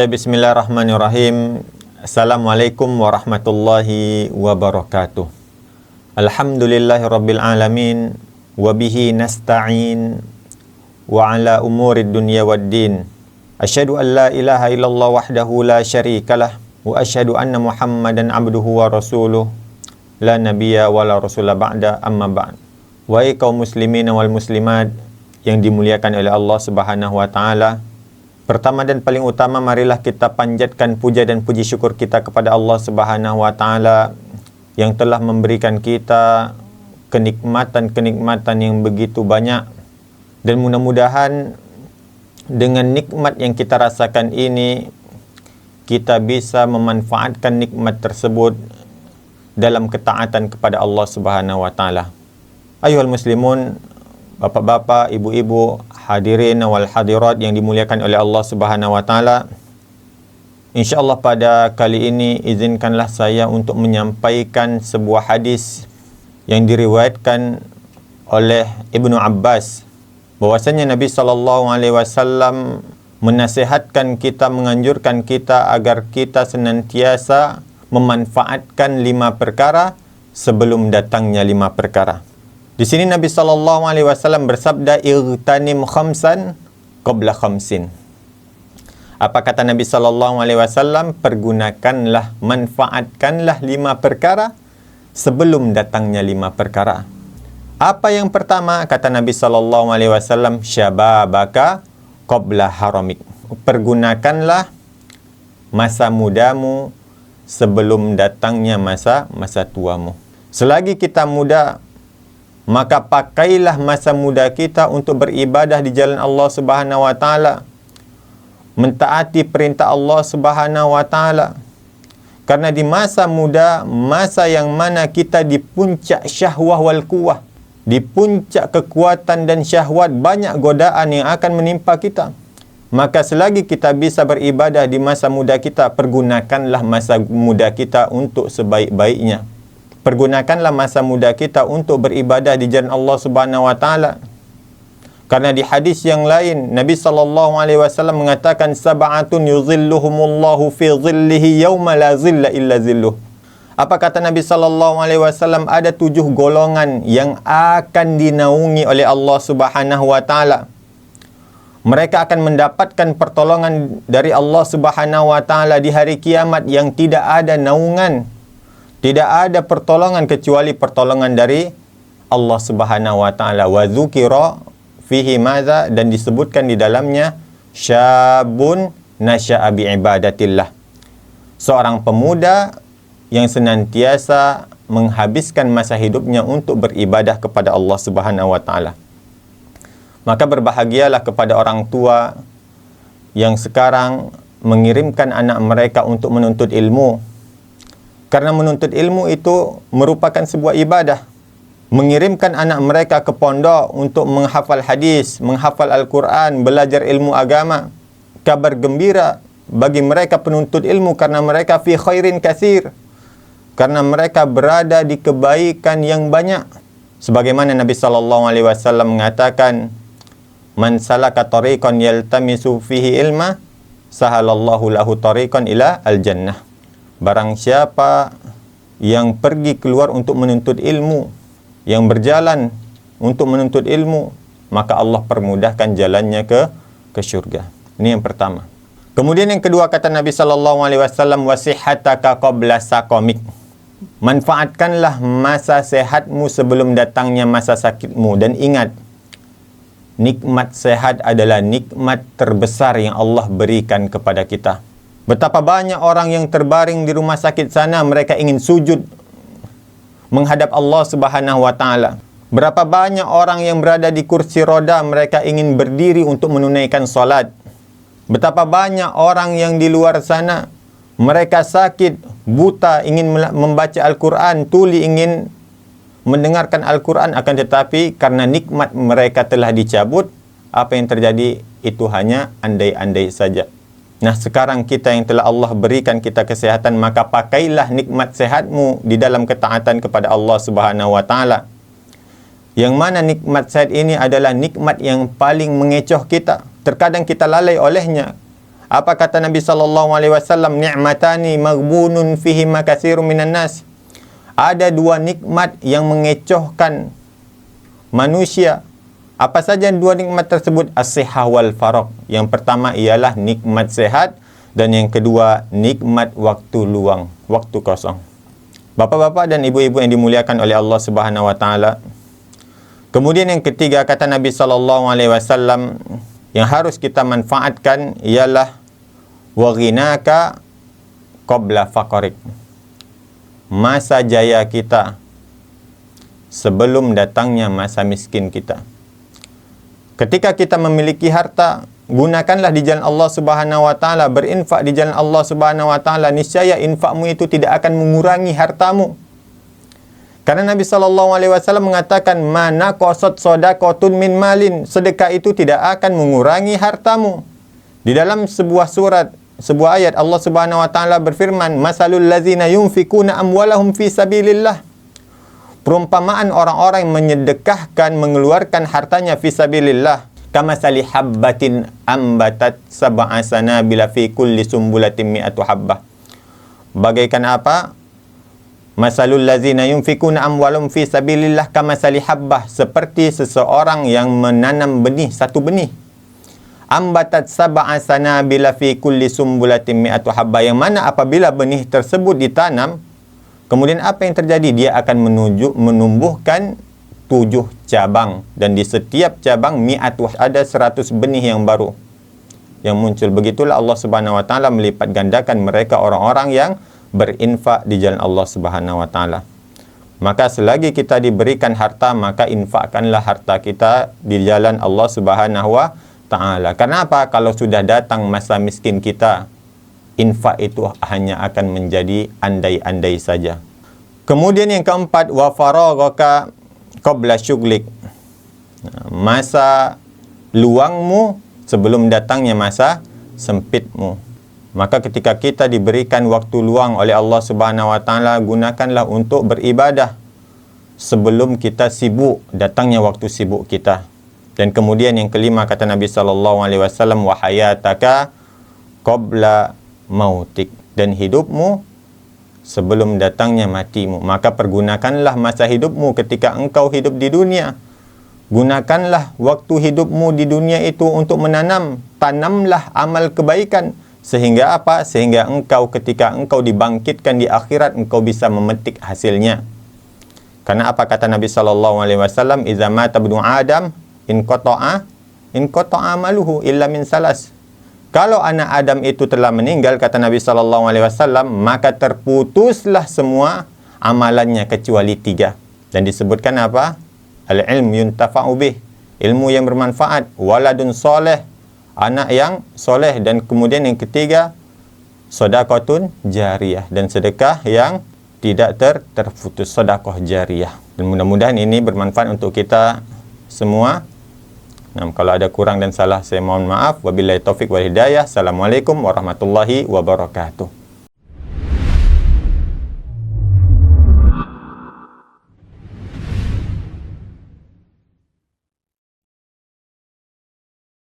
Bismillahirrahmanirrahim. Assalamualaikum warahmatullahi wabarakatuh. Alhamdulillahirabbil alamin wa bihi nasta'in wa ala umurid dunya waddin. Asyhadu an la ilaha illallah wahdahu la syarikalah wa asyhadu anna Muhammadan abduhu wa rasuluh la nabiyya wa la rasula ba'da, amma ba'd. Wahai kaum muslimin wal muslimat yang dimuliakan oleh Allah Subhanahu wa taala, pertama dan paling utama, marilah kita panjatkan puja dan puji syukur kita kepada Allah Subhanahu wa taala yang telah memberikan kita kenikmatan-kenikmatan yang begitu banyak, dan mudah-mudahan dengan nikmat yang kita rasakan ini kita bisa memanfaatkan nikmat tersebut dalam ketaatan kepada Allah Subhanahu wa taala. Ayuhal muslimun, bapak-bapak, ibu-ibu, hadirin wal hadirat yang dimuliakan oleh Allah Subhanahu wa taala. InsyaAllah pada kali ini izinkanlah saya untuk menyampaikan sebuah hadis yang diriwayatkan oleh Ibnu Abbas, bahwasanya Nabi SAW menasihatkan kita, menganjurkan kita agar kita senantiasa memanfaatkan 5 perkara sebelum datangnya 5 perkara. Di sini Nabi SAW bersabda, "Igtanim khamsan qabla khamsin." Apa kata Nabi SAW? Pergunakanlah, manfaatkanlah 5 perkara sebelum datangnya 5 perkara. Apa yang pertama? Kata Nabi SAW, "Syababaka qabla haramik." Pergunakanlah masa mudamu sebelum datangnya masa tuamu. Selagi kita muda, maka pakailah masa muda kita untuk beribadah di jalan Allah Subhanahu wa taala, mentaati perintah Allah Subhanahu wa taala. Karena di masa muda, masa yang mana kita di puncak syahwah wal quwwah, di puncak kekuatan dan syahwat, banyak godaan yang akan menimpa kita. Maka selagi kita bisa beribadah di masa muda kita, pergunakanlah masa muda kita untuk sebaik-baiknya. Pergunakanlah masa muda kita untuk beribadah di jalan Allah Subhanahu wa taala. Karena di hadis yang lain Nabi SAW mengatakan, "Sab'atun yuzilluhumullahu fi zillihi yawma la zilla illa zilluh." Apa kata Nabi SAW? Ada 7 golongan yang akan dinaungi oleh Allah Subhanahu wa taala. Mereka akan mendapatkan pertolongan dari Allah Subhanahu wa taala di hari kiamat yang tidak ada naungan, tidak ada pertolongan kecuali pertolongan dari Allah Subhanahu wa taala. Wa dzukira fihi madza, dan disebutkan di dalamnya syabun nasya'a bi ibadatillah. Seorang pemuda yang senantiasa menghabiskan masa hidupnya untuk beribadah kepada Allah Subhanahu wa taala. Maka berbahagialah kepada orang tua yang sekarang mengirimkan anak mereka untuk menuntut ilmu. Karena menuntut ilmu itu merupakan sebuah ibadah. Mengirimkan anak mereka ke pondok untuk menghafal hadis, menghafal Al-Quran, belajar ilmu agama. Kabar gembira bagi mereka penuntut ilmu, karena mereka fi khairin katsir, karena mereka berada di kebaikan yang banyak. Sebagaimana Nabi SAW mengatakan, "Man salaka tariqan yaltamisu fihi ilma, sahalallahu lahu tariqan ila al-jannah." Barang siapa yang pergi keluar untuk menuntut ilmu, yang berjalan untuk menuntut ilmu, maka Allah permudahkan jalannya ke syurga. Ini yang pertama. Kemudian yang kedua, kata Nabi SAW, "Wasihataka qabla saqamik." Manfaatkanlah masa sehatmu sebelum datangnya masa sakitmu. Dan ingat, nikmat sehat adalah nikmat terbesar yang Allah berikan kepada kita. Betapa banyak orang yang terbaring di rumah sakit sana, mereka ingin sujud menghadap Allah Subhanahu wa taala. Berapa banyak orang yang berada di kursi roda, mereka ingin berdiri untuk menunaikan salat. Betapa banyak orang yang di luar sana, mereka sakit, buta, ingin membaca Al-Quran, tuli ingin mendengarkan Al-Quran, akan tetapi karena nikmat mereka telah dicabut, apa yang terjadi itu hanya andai-andai saja. Nah, sekarang kita yang telah Allah berikan kita kesehatan, maka pakailah nikmat sehatmu di dalam ketaatan kepada Allah Subhanahu wa taala. Yang mana nikmat sehat ini adalah nikmat yang paling mengecoh kita. Terkadang kita lalai olehnya. Apa kata Nabi SAW? Ni'matani maghbunun fihima katsirun minan nas. Ada dua nikmat yang mengecohkan manusia. Apa saja dua nikmat tersebut? As-sihah wal faragh. Yang pertama ialah nikmat sehat, dan yang kedua nikmat waktu luang, waktu kosong. Bapak-bapak dan ibu-ibu yang dimuliakan oleh Allah Subhanahu wa taala. Kemudian yang ketiga kata Nabi SAW, yang harus kita manfaatkan ialah wa ghinaka qabla faqrik. Masa jaya kita sebelum datangnya masa miskin kita. Ketika kita memiliki harta, gunakanlah di jalan Allah Subhanahu wa taala, berinfak di jalan Allah Subhanahu wa taala, niscaya infakmu itu tidak akan mengurangi hartamu. Karena Nabi SAW mengatakan, mana qasat shadaqatun min malin, sedekah itu tidak akan mengurangi hartamu. Di dalam sebuah surat, sebuah ayat, Allah Subhanahu wa taala berfirman, masalul ladzina yunfikuna amwalahum fi sabilillah. Perumpamaan orang-orang yang menyedekahkan, mengeluarkan hartanya fi sabilillah, kamasali habbatin ambatat sab'a sanabila fi kulli sumbulatin mi'atu habbah. Bagaikan apa? Masalul ladzina yunfikuna amwalahum fi sabilillah kamasali habbah, seperti seseorang yang menanam benih, satu benih. Ambatat sab'a sanabila fi kulli sumbulatin mi'atu habbah, yang mana apabila benih tersebut ditanam, kemudian apa yang terjadi? Dia akan menumbuhkan 7 cabang, dan di setiap cabang mi'atu, ada 100 benih yang baru yang muncul. Begitulah Allah Subhanahu wa taala melipat gandakan mereka orang-orang yang berinfak di jalan Allah Subhanahu wa taala. Maka selagi kita diberikan harta, maka infakkanlah harta kita di jalan Allah Subhanahu wa taala. Karena apa? Kalau sudah datang masa miskin kita, infak itu hanya akan menjadi andai-andai saja. Kemudian yang keempat, wa faraghaka qabla syughlik. Masa luangmu sebelum datangnya masa sempitmu. Maka ketika kita diberikan waktu luang oleh Allah Subhanahu wa taala, gunakanlah untuk beribadah sebelum kita sibuk, datangnya waktu sibuk kita. Dan kemudian yang kelima kata Nabi SAW, wa hayataka qabla mautik, dan hidupmu sebelum datangnya matimu. Maka pergunakanlah masa hidupmu ketika engkau hidup di dunia. Gunakanlah waktu hidupmu di dunia itu untuk menanam. Tanamlah amal kebaikan. Sehingga apa? Sehingga engkau ketika engkau dibangkitkan di akhirat, engkau bisa memetik hasilnya. Karena apa kata Nabi SAW? Iza mata ibnu Adam in qata'a amaluhu illa min salas. Kalau anak Adam itu telah meninggal, kata Nabi SAW, maka terputuslah semua amalannya kecuali 3. Dan disebutkan apa? Al-ilm yuntafa'u bih, ilmu yang bermanfaat. Waladun soleh, anak yang soleh. Dan kemudian yang ketiga, sedekahun jariyah, dan sedekah yang tidak terputus, sedekah jariyah. Dan mudah-mudahan ini bermanfaat untuk kita semua. Nah, kalau ada kurang dan salah saya mohon maaf. Wabillahi taufik wal hidayah. Assalamualaikum warahmatullahi wabarakatuh.